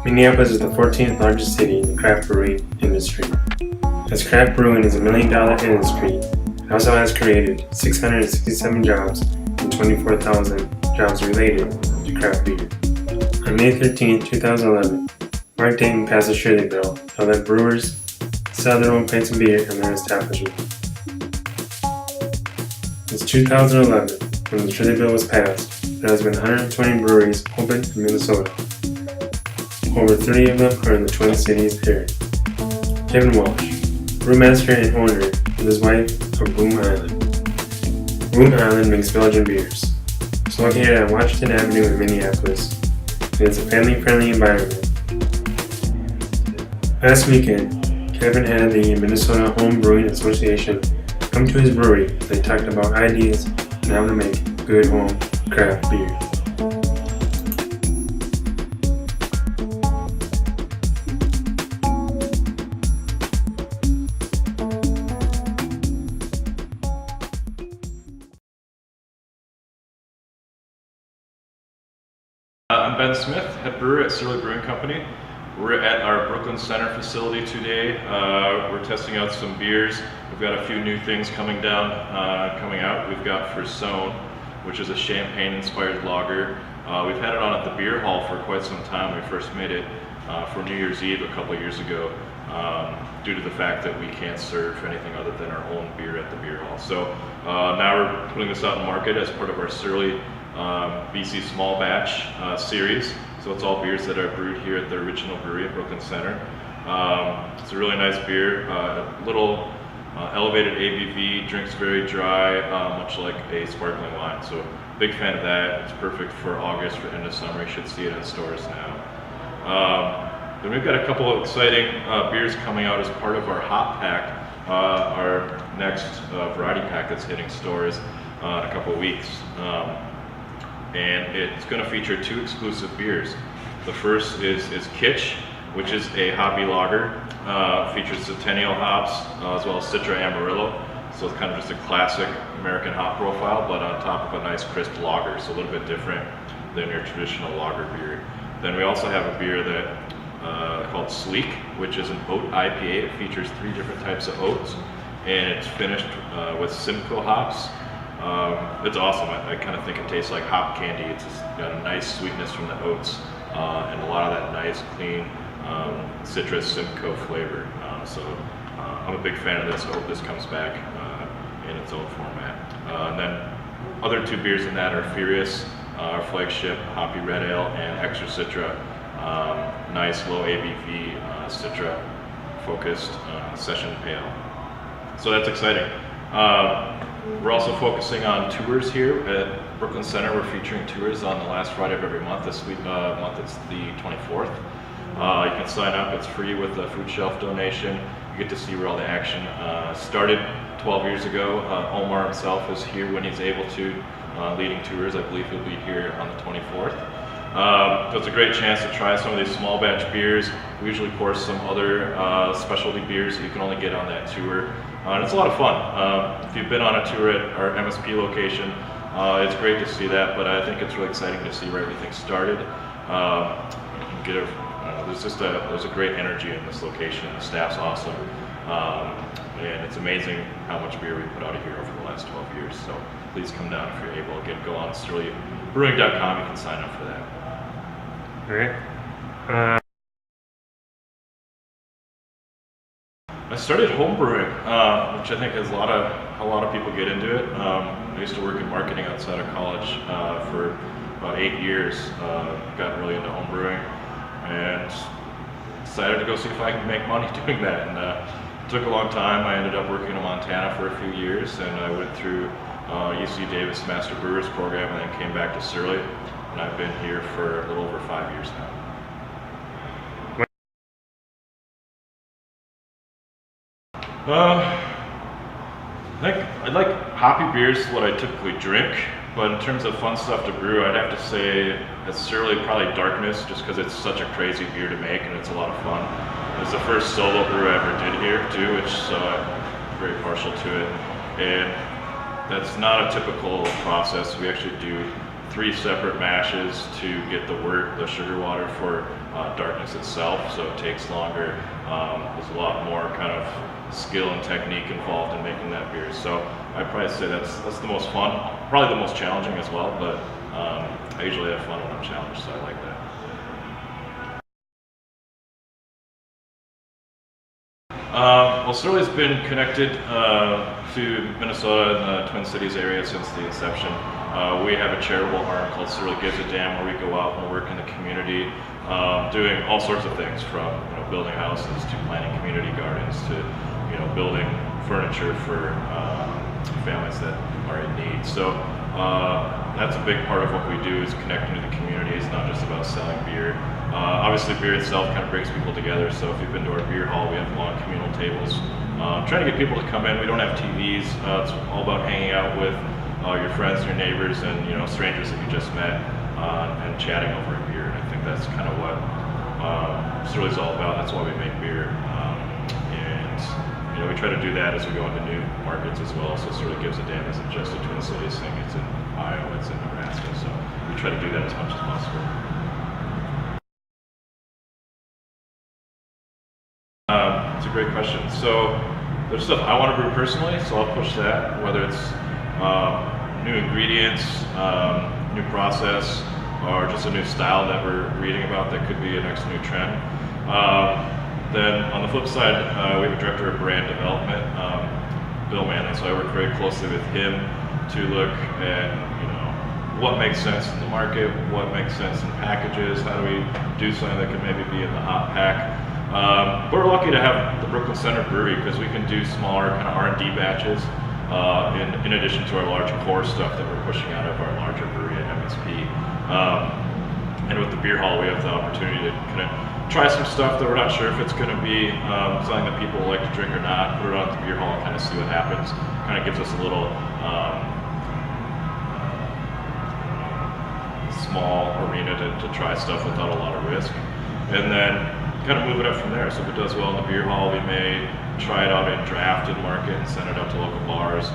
Minneapolis is the 14th largest city in the craft brewing industry. As craft brewing is a $1 million industry, it also has created 667 jobs and 24,000 jobs related to craft beer. On May 13, 2011, Mark Dayton passed a Surly bill that let brewers sell their own pints of beer in their establishment. Since 2011, when the Surly bill was passed, there has been 120 breweries opened in Minnesota. Over 30 of them are in the Twin Cities area. Kevin Walsh, brewmaster and owner, with his wife of Boom Island. Boom Island makes Belgian beers. It's located on Washington Avenue in Minneapolis, and it's a family-friendly environment. Last weekend, Kevin had the Minnesota Home Brewing Association come to his brewery. They talked about ideas on how to make good home craft beer. I'm Ben Smith, head brewer at Surly Brewing Company. We're at our Brooklyn Center facility today. We're testing out some beers. We've got a few new things coming out. We've got Frisone, which is a champagne-inspired lager. We've had it on at the beer hall for quite some time. We first made it for New Year's Eve a couple of years ago due to the fact that we can't serve anything other than our own beer at the beer hall. So now we're putting this out in market as part of our Surly BC Small Batch series. So it's all beers that are brewed here at the original brewery at Brooklyn Center. It's a really nice beer, a little elevated ABV, drinks very dry, much like a sparkling wine. So big fan of that. It's perfect for August, for end of summer. You should see it in stores now. Then we've got a couple of exciting beers coming out as part of our hop pack, our next variety pack that's hitting stores in a couple of weeks. And it's going to feature two exclusive beers. The first is Kitsch, which is a hoppy lager. Features Centennial hops as well as Citra Amarillo. So it's kind of just a classic American hop profile, but on top of a nice crisp lager, so a little bit different than your traditional lager beer. Then we also have a beer that called Sleek, which is an oat IPA. It features 3 different types of oats, and it's finished with Simcoe hops. It's awesome. I kind of think it tastes like hop candy. It's just got a nice sweetness from the oats and a lot of that nice, clean citrus Simcoe flavor. So I'm a big fan of this. I hope this comes back in its own format. And then other 2 beers in that are Furious, our flagship hoppy red ale, and Extra Citra, nice low ABV Citra focused session ale. So that's exciting. We're also focusing on tours here at Brooklyn Center. We're featuring tours on the last Friday of every month. This month it's the 24th. You can sign up. It's free with a food shelf donation. You get to see where all the action started 12 years ago. Omar himself is here when he's able to, leading tours. I believe he'll be here on the 24th. So it's a great chance to try some of these small batch beers. We usually pour some other specialty beers that you can only get on that tour. And it's a lot of fun. If you've been on a tour at our MSP location, it's great to see that, but I think it's really exciting to see where everything started. There's a great energy in this location. The staff's awesome. And it's amazing how much beer we put out of here over the last 12 years. So please come down if you're able. Again, go on surlybrewery.com. You can sign up for that. All right. I started home brewing, which I think is a lot of people get into it. I used to work in marketing outside of college for about 8 years. Got really into home brewing and decided to go see if I could make money doing that. And it took a long time. I ended up working in Montana for a few years, and I went through UC Davis Master Brewers program, and then came back to Surly. And I've been here for a little over 5 years now. I like hoppy beers, what I typically drink, but in terms of fun stuff to brew, I'd have to say it's Surly probably Darkness, just because it's such a crazy beer to make and it's a lot of fun. It's the first solo brew I ever did here too, which so I'm very partial to it. And that's not a typical process. We actually do 3 separate mashes to get the sugar water for darkness itself, so it takes longer. There's a lot more kind of skill and technique involved in making that beer. So I'd probably say that's the most fun, probably the most challenging as well, but I usually have fun when I'm challenged, so I like that. Well, Surly's been connected to Minnesota and the Twin Cities area since the inception. We have a charitable arm called Surly Gives a Damn, where we go out and work in the community, doing all sorts of things, from building houses to planting community gardens to building furniture for families that are in need. So that's a big part of what we do, is connecting to the community. It's not just about selling beer. Obviously, beer itself kind of brings people together. So if you've been to our beer hall, we have long communal tables. Trying to get people to come in. We don't have TVs. It's all about hanging out with your friends, your neighbors, and strangers that you just met, and chatting over a beer. And I think that's kind of what Surly's all about. That's why we make beer. And we try to do that as we go into new markets as well. So Surly Gives a Damn isn't just a Twin Cities thing. It's in Iowa. It's in Nebraska. So we try to do that as much as possible. It's a great question. So there's stuff I want to brew personally, so I'll push that, whether it's new ingredients, new process, or just a new style that we're reading about that could be a next new trend. Then on the flip side, we have a director of brand development, Bill Manley, so I work very closely with him to look at what makes sense in the market, what makes sense in packages, how do we do something that could maybe be in the hot pack. We're lucky to have the Brooklyn Center Brewery, because we can do smaller kind of R&D batches in addition to our large core stuff that we're pushing out of our larger brewery at MSP. And with the beer hall, we have the opportunity to kind of try some stuff that we're not sure if it's going to be something that people like to drink or not, put it on at the beer hall and kind of see what happens. Kind of gives us a little small arena to try stuff without a lot of risk. And then kind of move it up from there. So if it does well in the beer hall, we may try it out in draft and market and send it out to local bars.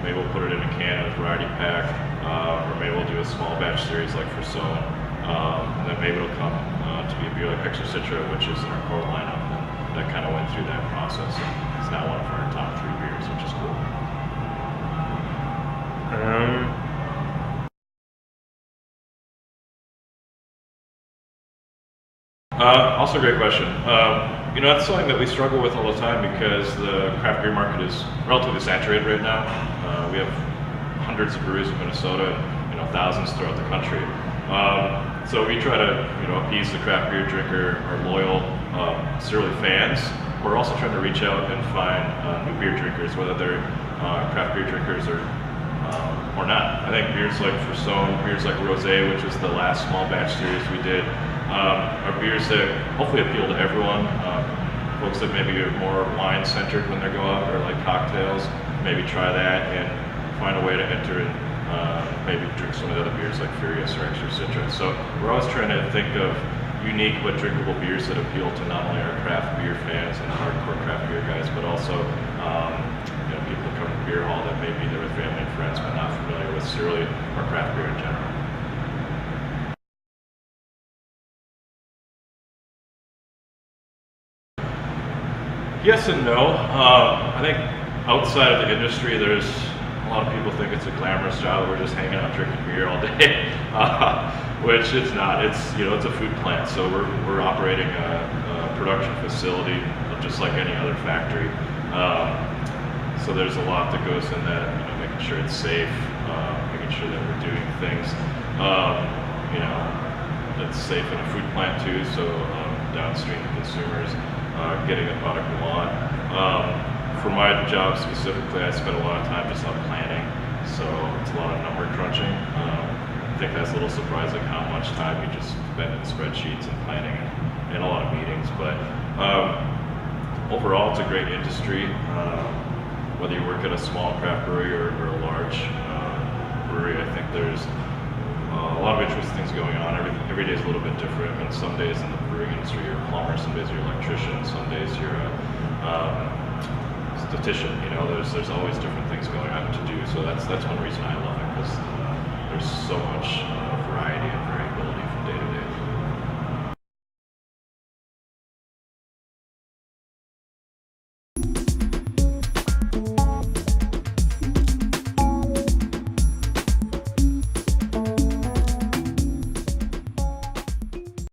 Maybe we'll put it in a can in a variety pack, or maybe we'll do a small batch series like for Sown. And then maybe it'll come to be a beer like Extra Citra, which is in our core lineup. And that kind of went through that process. It's now one of our top 3 beers, which is cool. Also a great question. That's something that we struggle with all the time, because the craft beer market is relatively saturated right now. We have hundreds of breweries in Minnesota and thousands throughout the country. So we try to appease the craft beer drinker, our loyal Surly fans. We're also trying to reach out and find new beer drinkers, whether they're craft beer drinkers or not. I think beers like Sown, beers like Rosé, which is the last small batch series we did, are beers that hopefully appeal to everyone. Folks that maybe are more wine-centered when they go out, or like cocktails, maybe try that and find a way to enter and maybe drink some of the other beers like Furious or Extra Citra. So we're always trying to think of unique but drinkable beers that appeal to not only our craft beer fans and hardcore craft beer guys, but also people that come to the beer hall that may be there with family and friends but not familiar with Surly or craft beer in general. Yes and no. I think outside of the industry, there's a lot of people think it's a glamorous job. We're just hanging out drinking beer all day, which it's not. It's it's a food plant, so we're operating a production facility just like any other factory. So there's a lot that goes in that, making sure it's safe, making sure that we're doing things, that's safe in a food plant too. So downstream to consumers, getting the product we want. For my job specifically, I spend a lot of time just on planning, so it's a lot of number crunching. I think that's a little surprising how much time you just spend in spreadsheets and planning and a lot of meetings. But overall, it's a great industry. Whether you work at a small craft brewery or a large brewery, I think there's a lot of interesting things going on. Every day is a little bit different. I mean, some days in the brewing industry you're a plumber, some days you're an electrician, some days you're a statistician. There's always different things going on to do. So that's one reason I love it, because there's so much